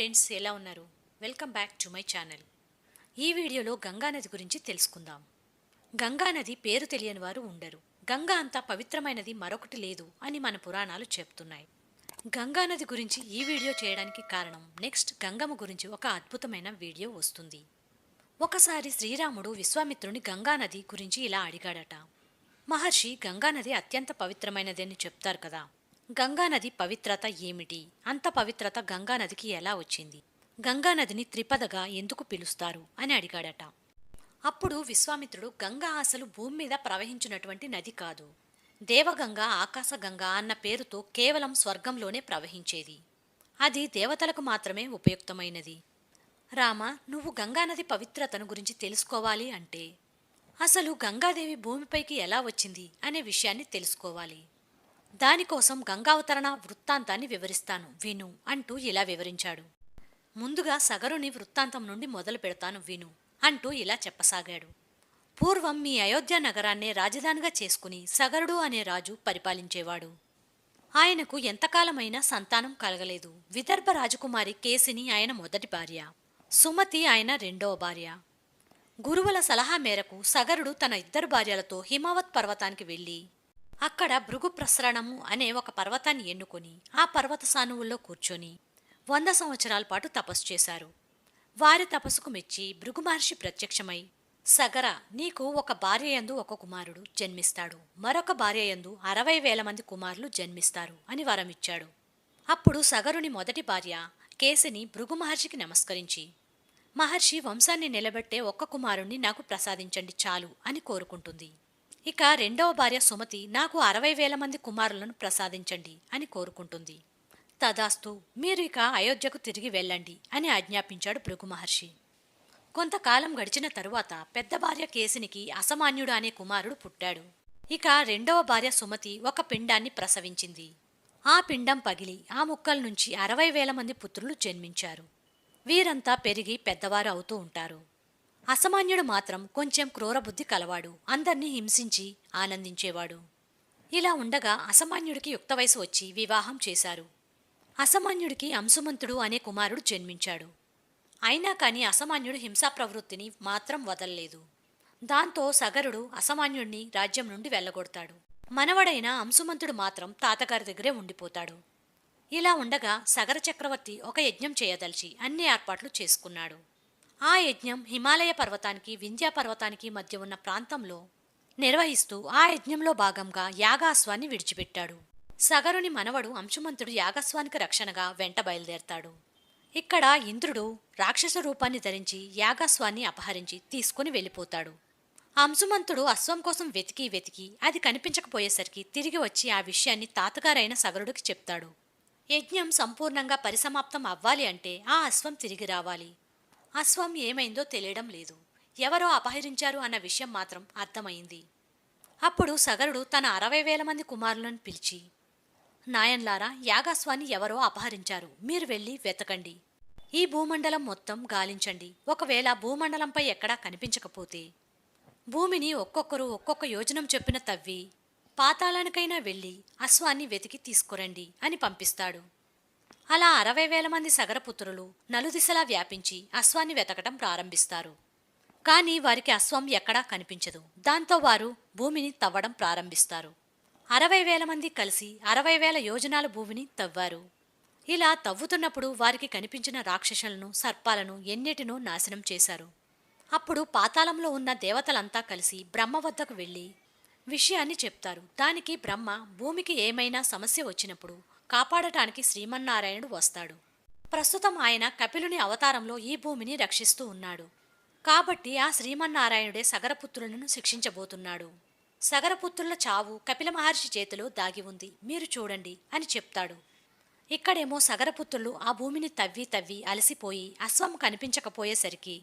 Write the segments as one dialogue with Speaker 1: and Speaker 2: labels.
Speaker 1: Friends, ఎలా ఉన్నారు? Welcome back to my channel. ఈ వీడియోలో గంగానది గురించి తెలుసుకుందాం. గంగానది పేరు తెలియని వారు ఉండరు. గంగా అంత పవిత్రమైనది మరొకటి లేదు అని మన పురాణాలు చెప్తున్నాయి. గంగానది గురించి ఈ వీడియో చేయడానికి కారణం, నెక్స్ట్ గంగమ్మ గురించి ఒక అద్భుతమైన వీడియో వస్తుంది. ఒకసారి శ్రీరాముడు విశ్వామిత్రుని గంగానది గురించి ఇలా అడిగాడట. మహర్షి, గంగానది అత్యంత పవిత్రమైనది అని చెప్తారు కదా, గంగానది పవిత్రత ఏమిటి? అంత పవిత్రత గంగానదికి ఎలా వచ్చింది? గంగానదిని త్రిపదగా ఎందుకు పిలుస్తారు అని అడిగాడట. అప్పుడు విశ్వామిత్రుడు, గంగా అసలు భూమి మీద ప్రవహించినటువంటి నది కాదు. దేవగంగ, ఆకాశగంగ అన్న పేరుతో కేవలం స్వర్గంలోనే ప్రవహించేది. అది దేవతలకు మాత్రమే ఉపయుక్తమైనది. రామ, నువ్వు గంగానది పవిత్రతను గురించి తెలుసుకోవాలి అంటే అసలు గంగాదేవి భూమిపైకి ఎలా వచ్చింది అనే విషయాన్ని తెలుసుకోవాలి. దానికోసం గంగావతరణ వృత్తాంతాన్ని వివరిస్తాను, విను అంటూ ఇలా వివరించాడు. ముందుగా సగరుని వృత్తాంతం నుండి మొదలు పెడతాను, విను అంటూ ఇలా చెప్పసాగాడు. పూర్వం మీ అయోధ్య నగరాన్నే రాజధానిగా చేసుకుని సగరుడు అనే రాజు పరిపాలించేవాడు. ఆయనకు ఎంతకాలమైనా సంతానం కలగలేదు. విదర్భ రాజకుమారి కేసిని ఆయన మొదటి భార్య, సుమతి ఆయన రెండవ భార్య. గురువుల సలహా మేరకు సగరుడు తన ఇద్దరు భార్యలతో హిమావత్ పర్వతానికి వెళ్లి అక్కడ భృగు ప్రసరణము అనే ఒక పర్వతాన్ని ఎన్నుకొని ఆ పర్వత సానువుల్లో కూర్చొని 100 సంవత్సరాల పాటు తపస్సు చేశారు. వారి తపస్సుకు మెచ్చి భృగు మహర్షి ప్రత్యక్షమై, సగర, నీకు ఒక భార్యయందు ఒక కుమారుడు జన్మిస్తాడు, మరొక భార్యయందు 60,000 మంది కుమారులు జన్మిస్తారు అని వరమిచ్చాడు. అప్పుడు సగరుని మొదటి భార్య కేసిని భృగు మహర్షికి నమస్కరించి, మహర్షి వంశాన్ని నిలబెట్టే ఒక్క కుమారుణ్ణి నాకు ప్రసాదించండి చాలు అని కోరుకుంటుంది. ఇక రెండవ భార్య సుమతి, నాకు 60,000 మంది కుమారులను ప్రసాదించండి అని కోరుకుంటుంది. తదాస్తు, మీరు ఇక అయోధ్యకు తిరిగి వెళ్ళండి అని ఆజ్ఞాపించాడు భృగు మహర్షి. కొంతకాలం గడిచిన తరువాత పెద్ద భార్య కేసినికి అసమాన్యుడు అనే కుమారుడు పుట్టాడు. ఇక రెండవ భార్య సుమతి ఒక పిండాన్ని ప్రసవించింది. ఆ పిండం పగిలి ఆ ముక్కల నుంచి 60,000 మంది పుత్రులు జన్మించారు. వీరంతా పెరిగి పెద్దవారు అవుతూ ఉంటారు. అసమాన్యుడు మాత్రం కొంచెం క్రూరబుద్ధి కలవాడు, అందర్నీ హింసించి ఆనందించేవాడు. ఇలా ఉండగా అసమాన్యుడికి యుక్త వయసు వచ్చి వివాహం చేశారు. అసమాన్యుడికి అంశుమంతుడు అనే కుమారుడు జన్మించాడు. అయినా కాని అసమాన్యుడు హింసా ప్రవృత్తిని మాత్రం వదల్లేదు. దాంతో సగరుడు అసమాన్యుడిని రాజ్యం నుండి వెళ్ళగొడతాడు. మనవడైన అంశుమంతుడు మాత్రం తాతగారి దగ్గరే ఉండిపోతాడు. ఇలా ఉండగా సగర చక్రవర్తి ఒక యజ్ఞం చేయదలిచి అన్ని ఏర్పాట్లు చేసుకున్నాడు. ఆ యజ్ఞం హిమాలయ పర్వతానికి వింధ్యా పర్వతానికి మధ్య ఉన్న ప్రాంతంలో నిర్వహిస్తూ ఆ యజ్ఞంలో భాగంగా యాగాశ్వాన్ని విడిచిపెట్టాడు. సగరుని మనవడు అంశుమంతుడు యాగస్వానికి రక్షణగా వెంట బయలుదేరతాడు. ఇక్కడ ఇంద్రుడు రాక్షస రూపాన్ని ధరించి యాగాశ్వాన్ని అపహరించి తీసుకుని వెళ్ళిపోతాడు. అంశుమంతుడు అశ్వం కోసం వెతికి వెతికి అది కనిపించకపోయేసరికి తిరిగి వచ్చి ఆ విషయాన్ని తాతగారైన సగరుడికి చెప్తాడు. యజ్ఞం సంపూర్ణంగా పరిసమాప్తం అవ్వాలి అంటే ఆ అశ్వం తిరిగి రావాలి. అశ్వం ఏమైందో తెలియడం లేదు. ఎవరో అపహరించారు అన్న విషయం మాత్రం అర్థమైంది. అప్పుడు సగరుడు తన 60,000 మంది కుమారులను పిలిచి, నాయన్లారా, యాగాశ్వాన్ని ఎవరో అపహరించారు, మీరు వెళ్ళి వెతకండి. ఈ భూమండలం మొత్తం గాలించండి. ఒకవేళ భూమండలంపై ఎక్కడా కనిపించకపోతే భూమిని ఒక్కొక్కరు ఒక్కొక్క యోజనం చొప్పున తవ్వి పాతాళానికైనా వెళ్ళి అశ్వాన్ని వెతికి తీసుకురండి అని పంపిస్తాడు. అలా 60,000 మంది సగరపుత్రులు నలుదిశలా వ్యాపించి అశ్వాన్ని వెతకటం ప్రారంభిస్తారు. కానీ వారికి అశ్వం ఎక్కడా కనిపించదు. దాంతో వారు భూమిని తవ్వడం ప్రారంభిస్తారు. 60,000 మంది కలిసి 60,000 యోజనాల భూమిని తవ్వారు. ఇలా తవ్వుతున్నప్పుడు వారికి కనిపించిన రాక్షసులను, సర్పాలను ఎన్నిటినో నాశనం చేశారు. అప్పుడు పాతాళంలో ఉన్న దేవతలంతా కలిసి బ్రహ్మ వద్దకు వెళ్ళి విషయాన్ని చెప్తారు. దానికి బ్రహ్మ, భూమికి ఏమైనా సమస్య వచ్చినప్పుడు కాపాడటానికి శ్రీమన్నారాయణుడు వస్తాడు. ప్రస్తుతం ఆయన కపిలుని అవతారంలో ఈ భూమిని రక్షిస్తూ ఉన్నాడు. కాబట్టి ఆ శ్రీమన్నారాయణుడే సగరపుత్రులను శిక్షించబోతున్నాడు. సగరపుత్రుల చావు కపిల మహర్షి చేతిలో దాగి ఉంది, మీరు చూడండి అని చెప్తాడు. ఇక్కడేమో సగరపుత్రులు ఆ భూమిని తవ్వి తవ్వి అలసిపోయి అశ్వం కనిపించకపోయేసరికి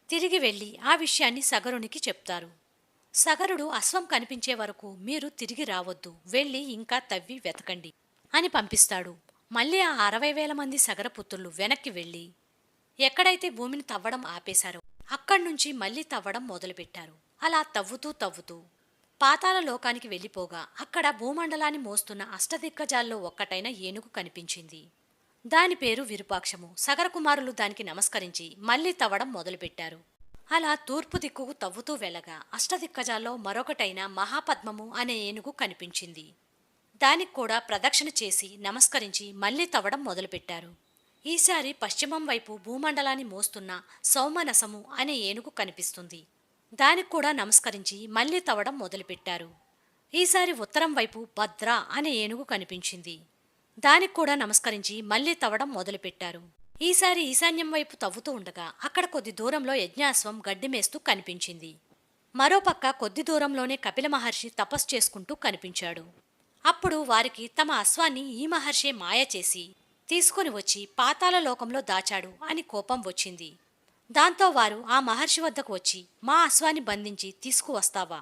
Speaker 1: తిరిగి వెళ్ళి ఆ విషయాన్ని సగరునికి చెప్తారు. సగరుడు, అశ్వం కనిపించే వరకు మీరు తిరిగి రావద్దు, వెళ్ళి ఇంకా తవ్వి వెతకండి అని పంపిస్తాడు. మళ్ళీ ఆ 60,000 మంది సగరపుత్రులు వెనక్కి వెళ్ళి ఎక్కడైతే భూమిని తవ్వడం ఆపేశారో అక్కడ్నుంచి మళ్ళీ తవ్వడం మొదలుపెట్టారు. అలా తవ్వుతూ తవ్వుతూ పాతాళ లోకానికి వెళ్ళిపోగా అక్కడ భూమండలాన్ని మోస్తున్న అష్టదిగ్గజాల్లో ఒక్కటైన ఏనుగు కనిపించింది. దాని పేరు విరూపాక్షము. సగర కుమారులు దానికి నమస్కరించి మళ్లీ తవ్వడం మొదలుపెట్టారు. అలా తూర్పు దిక్కుకు తవ్వుతూ వెళ్ళగా అష్టదిగ్గజాల్లో మరొకటైన మహాపద్మము అనే ఏనుగు కనిపించింది. దానికి కూడా ప్రదక్షిణ చేసి నమస్కరించి మళ్లీ తవ్వడం మొదలుపెట్టారు. ఈసారి పశ్చిమం వైపు భూమండలాన్ని మోస్తున్న సౌమనసము అనే ఏనుగు కనిపిస్తుంది. దానికి కూడా నమస్కరించి మళ్లీ తవ్వడం మొదలుపెట్టారు. ఈసారి ఉత్తరం వైపు భద్ర అనే ఏనుగు కనిపించింది. దానికి కూడా నమస్కరించి మళ్లీ తవ్వడం మొదలుపెట్టారు. ఈసారి ఈశాన్యం వైపు తవ్వుతూ ఉండగా అక్కడ కొద్ది దూరంలో యజ్ఞాశ్వం గడ్డిమేస్తూ కనిపించింది. మరోపక్క కొద్ది దూరంలోనే కపిల మహర్షి తపస్సు చేసుకుంటూ కనిపించాడు. అప్పుడు వారికి తమ అశ్వాన్ని ఈ మహర్షే మాయ చేసి తీసుకుని వచ్చి పాతాళ లోకంలో దాచాడు అని కోపం వచ్చింది. దాంతో వారు ఆ మహర్షి వద్దకు వచ్చి, మా అశ్వాన్ని బంధించి తీసుకువస్తావా,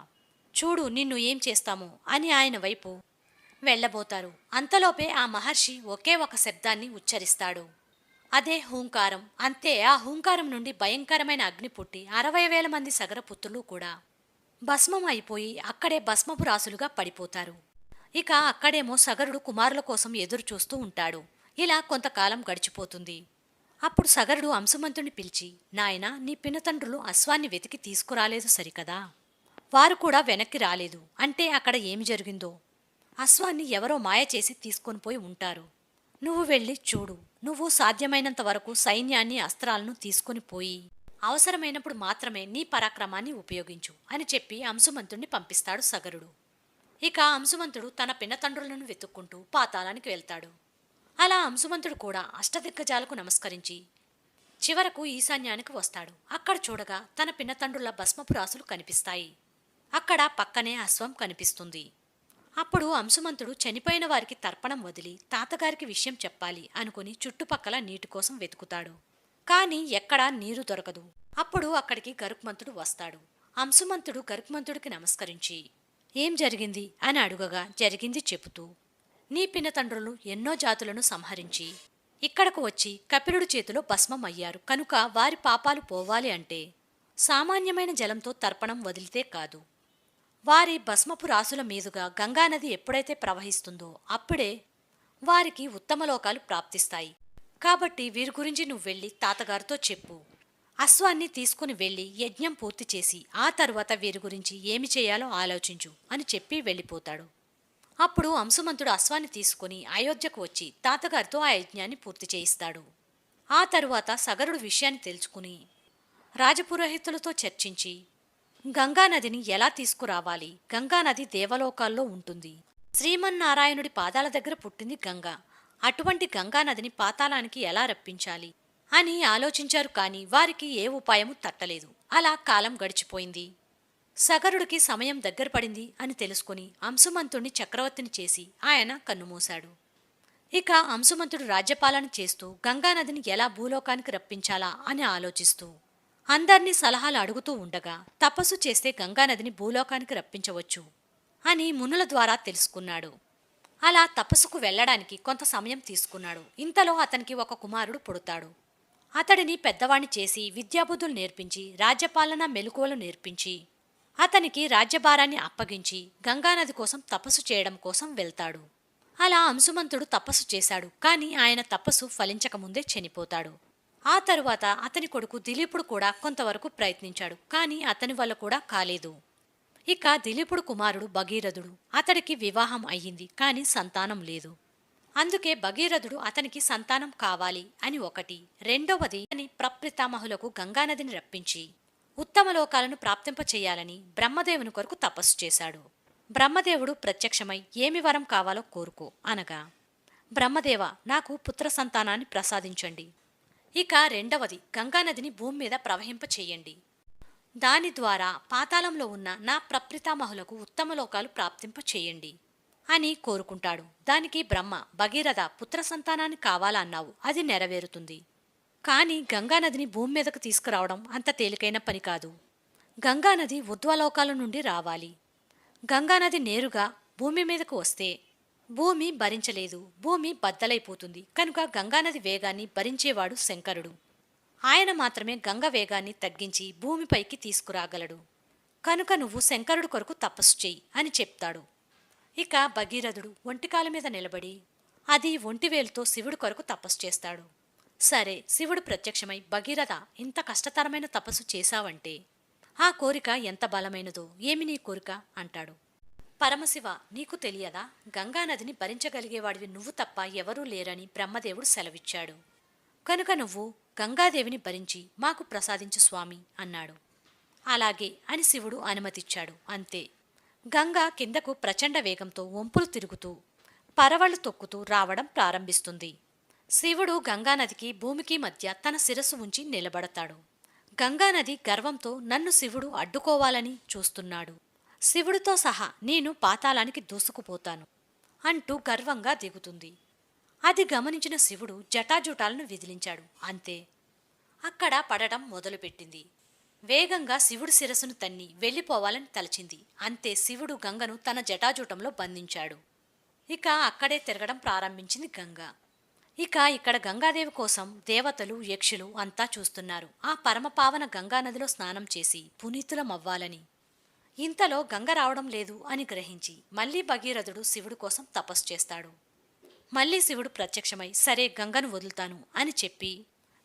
Speaker 1: చూడు నిన్ను ఏం చేస్తామో అని ఆయన వైపు వెళ్లబోతారు. అంతలోపే ఆ మహర్షి ఒకే ఒక శబ్దాన్ని ఉచ్చరిస్తాడు. అదే హూంకారం. అంతే, ఆ హూంకారం నుండి భయంకరమైన అగ్ని పుట్టి 60,000 మంది సగరపుత్రులు కూడా భస్మం అయిపోయి అక్కడే భస్మపు రాసులుగా పడిపోతారు. ఇక అక్కడేమో సగరుడు కుమారుల కోసం ఎదురు చూస్తూ ఉంటాడు. ఇలా కొంతకాలం గడిచిపోతుంది. అప్పుడు సగరుడు అంశుమంతుని పిలిచి, నాయనా, నీ పినతండ్రులు అశ్వాన్ని వెతికి తీసుకురాలేదు సరికదా, వారు కూడా వెనక్కి రాలేదు అంటే అక్కడ ఏమి జరిగిందో. అశ్వాన్ని ఎవరో మాయ చేసి తీసుకొని పోయి ఉంటారు. నువ్వు వెళ్ళి చూడు. నువ్వు సాధ్యమైనంత వరకు సైన్యాన్ని అస్త్రాలను తీసుకొని పోయి అవసరమైనప్పుడు మాత్రమే నీ పరాక్రమాన్ని ఉపయోగించు అని చెప్పి అంశుమంతుణ్ణి పంపిస్తాడు సగరుడు. ఇక అంశుమంతుడు తన పినతండ్రులను వెతుక్కుంటూ పాతాళానికి వెళ్తాడు. అలా అంశుమంతుడు కూడా అష్టదిగ్గజాలకు నమస్కరించి చివరకు ఈశాన్యానికి వస్తాడు. అక్కడ చూడగా తన పినతండ్రుల భస్మపు రాసులు కనిపిస్తాయి. అక్కడ పక్కనే అశ్వం కనిపిస్తుంది. అప్పుడు అంశుమంతుడు చనిపోయిన వారికి తర్పణం వదిలి తాతగారికి విషయం చెప్పాలి అనుకుని చుట్టుపక్కల నీటి కోసం వెతుకుతాడు. కాని ఎక్కడా నీరు దొరకదు. అప్పుడు అక్కడికి గరుక్మంతుడు వస్తాడు. అంశుమంతుడు గరుక్మంతుడికి నమస్కరించి ఏం జరిగింది అని అడుగగా జరిగింది చెబుతూ, నీ పినతండ్రులు ఎన్నో జాతులను సంహరించి ఇక్కడకు వచ్చి కపిలుడి చేతిలో భస్మం అయ్యారు కనుక వారి పాపాలు పోవాలి అంటే సామాన్యమైన జలంతో తర్పణం వదిలితే కాదు, వారి భస్మపు రాసుల మీదుగా గంగానది ఎప్పుడైతే ప్రవహిస్తుందో అప్పుడే వారికి ఉత్తమలోకాలు ప్రాప్తిస్తాయి. కాబట్టి వీరి గురించి నువ్వు వెళ్ళి తాతగారితో చెప్పు. అశ్వాన్ని తీసుకుని వెళ్ళి యజ్ఞం పూర్తి చేసి ఆ తరువాత వీరి గురించి ఏమి చేయాలో ఆలోచించు అని చెప్పి వెళ్ళిపోతాడు. అప్పుడు అంశుమంతుడు అశ్వాన్ని తీసుకుని అయోధ్యకు వచ్చి తాతగారితో ఆ యజ్ఞాన్ని పూర్తి చేయిస్తాడు. ఆ తరువాత సగరుడు విషయాన్ని తెలుసుకుని రాజపురోహితులతో చర్చించి గంగానదిని ఎలా తీసుకురావాలి, గంగానది దేవలోకాల్లో ఉంటుంది, శ్రీమన్నారాయణుడి పాదాల దగ్గర పుట్టింది గంగ, అటువంటి గంగానదిని పాతాళానికి ఎలా రప్పించాలి అని ఆలోచించారు. కాని వారికి ఏ ఉపాయము తట్టలేదు. అలా కాలం గడిచిపోయింది. సగరుడికి సమయం దగ్గర పడింది అని తెలుసుకుని అంశుమంతుణ్ణి చక్రవర్తిని చేసి ఆయన కన్నుమూశాడు. ఇక అంశుమంతుడు రాజ్యపాలన చేస్తూ గంగానదిని ఎలా భూలోకానికి రప్పించాలా అని ఆలోచిస్తూ అందర్నీ సలహాలు అడుగుతూ ఉండగా తపస్సు చేస్తే గంగానదిని భూలోకానికి రప్పించవచ్చు అని మునుల ద్వారా తెలుసుకున్నాడు. అలా తపస్సుకు వెళ్లడానికి కొంత సమయం తీసుకున్నాడు. ఇంతలో అతనికి ఒక కుమారుడు పుడతాడు. అతడిని పెద్దవాణ్ణి చేసి విద్యాబుద్ధులు నేర్పించి రాజ్యపాలన మెలకువలు నేర్పించి అతనికి రాజ్యభారాన్ని అప్పగించి గంగానది కోసం తపస్సు చేయడం కోసం వెళ్తాడు. అలా అంశుమంతుడు తపస్సు చేశాడు. కాని ఆయన తపస్సు ఫలించకముందే చనిపోతాడు. ఆ తరువాత అతని కొడుకు దిలీపుడు కూడా కొంతవరకు ప్రయత్నించాడు. కాని అతని వల్ల కూడా కాలేదు. ఇక దిలీపుడు కుమారుడు భగీరథుడు. అతడికి వివాహం అయ్యింది. కాని సంతానం లేదు. అందుకే భగీరథుడు అతనికి సంతానం కావాలి అని ఒకటి, రెండవది అని ప్రప్రతామహులకు గంగానదిని రప్పించి ఉత్తమలోకాలను ప్రాప్తింపచేయాలని బ్రహ్మదేవుని కొరకు తపస్సు చేశాడు. బ్రహ్మదేవుడు ప్రత్యక్షమై ఏమి వరం కావాలో కోరుకో అనగా, బ్రహ్మదేవ, నాకు పుత్ర సంతానాన్ని ప్రసాదించండి. ఇక రెండవది, గంగానదిని భూమి మీద ప్రవహింపచేయండి. దాని ద్వారా పాతాళంలో ఉన్న నా ప్రప్రతామహులకు ఉత్తమలోకాలు ప్రాప్తింపచేయండి అని కోరుకుంటాడు. దానికి బ్రహ్మ, భగీరథ, పుత్ర సంతానాన్ని కావాలా అన్నావు, అది నెరవేరుతుంది. కాని గంగానదిని భూమి మీదకు తీసుకురావడం అంత తేలికైన పని కాదు. గంగానది ఉర్ధ్వలోకాల నుండి రావాలి. గంగానది నేరుగా భూమి మీదకు వస్తే భూమి భరించలేదు, భూమి బద్దలైపోతుంది. కనుక గంగానది వేగాన్ని భరించేవాడు శంకరుడు. ఆయన మాత్రమే గంగ వేగాన్ని తగ్గించి భూమిపైకి తీసుకురాగలడు. కనుక నువ్వు శంకరుడు కొరకు తపస్సు చెయ్యి అని చెప్తాడు. ఇక భగీరథుడు ఒంటికాల మీద నిలబడి అది ఒంటివేలుతో శివుడి కొరకు తపస్సు చేస్తాడు. సరే, శివుడు ప్రత్యక్షమై భగీరథ, ఇంత కష్టతరమైన తపస్సు చేశావంటే ఆ కోరిక ఎంత బలమైనదో, ఏమి నీ కోరిక అంటాడు. పరమశివ, నీకు తెలియదా, గంగానదిని భరించగలిగేవాడివి నువ్వు తప్ప ఎవరూ లేరని బ్రహ్మదేవుడు సెలవిచ్చాడు. కనుక నువ్వు గంగాదేవిని భరించి మాకు ప్రసాదించు స్వామి అన్నాడు. అలాగే అని శివుడు అనుమతిచ్చాడు. అంతే, గంగ కిందకు ప్రచండ వేగంతో వంపులు తిరుగుతూ పరవళ్లు తొక్కుతూ రావడం ప్రారంభిస్తుంది. శివుడు గంగానదికి భూమికి మధ్య తన శిరస్సు ఉంచి నిలబడతాడు. గంగానది గర్వంతో నన్ను శివుడు అడ్డుకోవాలని చూస్తున్నాడు, శివుడితో సహా నేను పాతాళానికి దూసుకుపోతాను అంటూ గర్వంగా దిగుతుంది. అది గమనించిన శివుడు జటాజుటాలను విదిలించాడు. అంతే, అక్కడ పడటం మొదలుపెట్టింది. వేగంగా శివుడి శిరస్సును తన్ని వెళ్ళిపోవాలని తలచింది. అంతే, శివుడు గంగను తన జటాజూటంలో బంధించాడు. ఇక అక్కడే తిరగడం ప్రారంభించింది గంగ. ఇక్కడ గంగాదేవి కోసం దేవతలు, యక్షులు అంతా చూస్తున్నారు, ఆ పరమపావన గంగానదిలో స్నానం చేసి పునీతులమవ్వాలని. ఇంతలో గంగ రావడం లేదు అని గ్రహించి మళ్లీ భగీరథుడు శివుడు కోసం తపస్సు చేస్తాడు. మళ్లీ శివుడు ప్రత్యక్షమై సరే గంగను వదులుతాను అని చెప్పి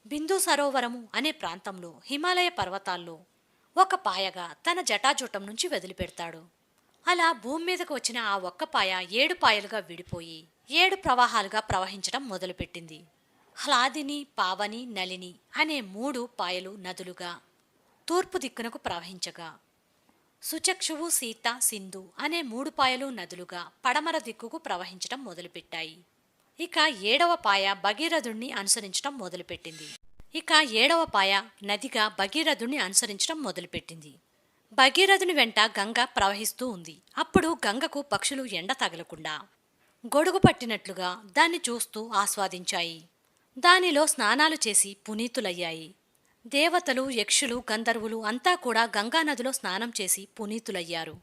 Speaker 1: బిందు సరోవరము అనే ప్రాంతంలో హిమాలయ పర్వతాల్లో ఒక పాయగా తన జటాజూటం నుంచి వదిలిపెడతాడు. అలా భూమి మీదకు వచ్చిన ఆ ఒక్క పాయ 7 పాయలుగా విడిపోయి 7 ప్రవాహాలుగా ప్రవహించడం మొదలుపెట్టింది. హ్లాదిని, పావని, నలిని అనే 3 పాయలు నదులుగా తూర్పు దిక్కునకు ప్రవహించగా, సుచక్షువు, సీత, సింధు అనే 3 పాయలు నదులుగా పడమర దిక్కుకు ప్రవహించడం మొదలుపెట్టాయి. ఇక 7వ పాయ భగీరథుణ్ణి అనుసరించడం మొదలుపెట్టింది. 7వ పాయ నదిగా భగీరథుణ్ణి అనుసరించడం మొదలుపెట్టింది. భగీరథుని వెంట గంగ ప్రవహిస్తూ ఉంది. అప్పుడు గంగకు పక్షులు ఎండ తగలకుండా గొడుగు పట్టినట్లుగా దాన్ని చూస్తూ ఆస్వాదించాయి. దానిలో స్నానాలు చేసి పునీతులయ్యాయి. దేవతలు, యక్షులు, గంధర్వులు అంతా కూడా గంగానదిలో స్నానం చేసి పునీతులయ్యారు.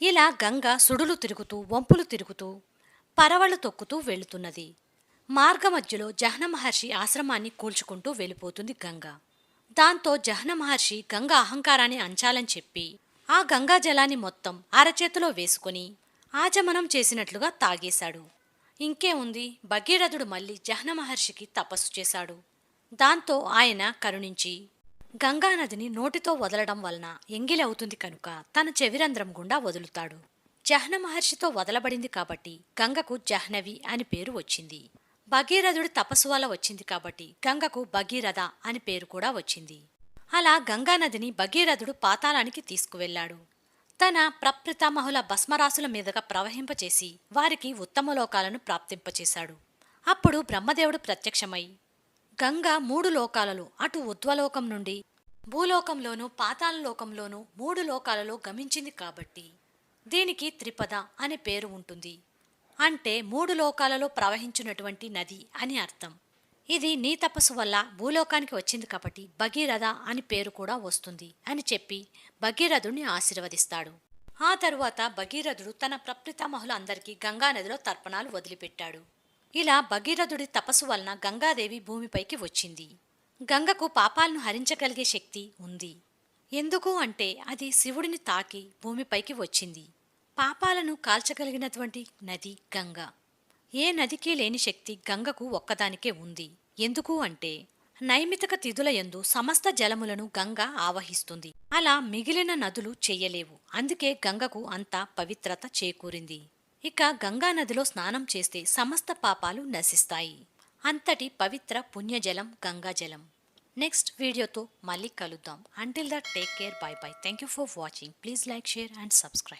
Speaker 1: ఇలా గంగ సుడులు తిరుగుతూ, వంపులు తిరుగుతూ, పరవళ్లు తొక్కుతూ వెళుతున్నది. మార్గమధ్యలో జహ్న మహర్షి ఆశ్రమాన్ని కూల్చుకుంటూ వెళ్ళిపోతుంది గంగ. దాంతో జహ్న మహర్షి గంగ అహంకారాన్ని అంచాలని చెప్పి ఆ గంగా జలాన్ని మొత్తం అరచేతిలో వేసుకుని ఆచమనం చేసినట్లుగా తాగేశాడు. ఇంకే ఉంది, భగీరథుడు మళ్ళీ జహ్న మహర్షికి తపస్సు చేశాడు. దాంతో ఆయన కరుణించి గంగానదిని నోటితో వదలడం వలన ఎంగిలి అవుతుంది కనుక తన చెవిరంధ్రం గుండా వదులుతాడు. జహ్న మహర్షితో వదలబడింది కాబట్టి గంగకు జహ్నవి అని పేరు వచ్చింది. భగీరథుడి తపస్సు వల్ల వచ్చింది కాబట్టి గంగకు భగీరథ అని పేరు కూడా వచ్చింది. అలా గంగానదిని భగీరథుడు పాతాళానికి తీసుకువెళ్లాడు. తన ప్రప్రతామహుల భస్మరాశుల మీదుగా ప్రవహింపచేసి వారికి ఉత్తమ లోకాలను ప్రాప్తింపచేశాడు. అప్పుడు బ్రహ్మదేవుడు ప్రత్యక్షమై గంగ 3 లోకాలలో, అటు ఉద్వలోకం నుండి భూలోకంలోనూ పాతాళలోకంలోనూ 3 లోకాలలో గమించింది కాబట్టి దీనికి త్రిపద అనే పేరు ఉంటుంది. అంటే 3 లోకాలలో ప్రవహించినటువంటి నది అని అర్థం. ఇది నీ తపస్సు వల్ల భూలోకానికి వచ్చింది కాబట్టి భగీరథ అని పేరు కూడా వస్తుంది అని చెప్పి భగీరథుడిని ఆశీర్వదిస్తాడు. ఆ తరువాత భగీరథుడు తన ప్రప్రతామహుల అందరికీ గంగానదిలో తర్పణాలు వదిలిపెట్టాడు. ఇలా భగీరథుడి తపస్సు వలన గంగాదేవి భూమిపైకి వచ్చింది. గంగకు పాపాలను హరించగలిగే శక్తి ఉంది. ఎందుకు అంటే అది శివుడిని తాకి భూమిపైకి వచ్చింది. పాపాలను కాల్చగలిగినటువంటి నది గంగ. ఏ నదికి లేని శక్తి గంగకు ఒక్కదానికే ఉంది. ఎందుకు అంటే నైమితక తిథుల యందు సమస్త జలములను గంగ ఆవహిస్తుంది. అలా మిగిలిన నదులు చెయ్యలేవు. అందుకే గంగకు అంత పవిత్రత చేకూరింది. గంగానదిలో స్నానం చేస్తే సమస్త పాపాలు నశిస్తాయి. అంతటి పవిత్ర పుణ్యజలం గంగాజలం. నెక్స్ట్ వీడియోతో మళ్ళీ కలుద్దాం. Until that take care, by by. Thank you for watching. Please like, share and subscribe.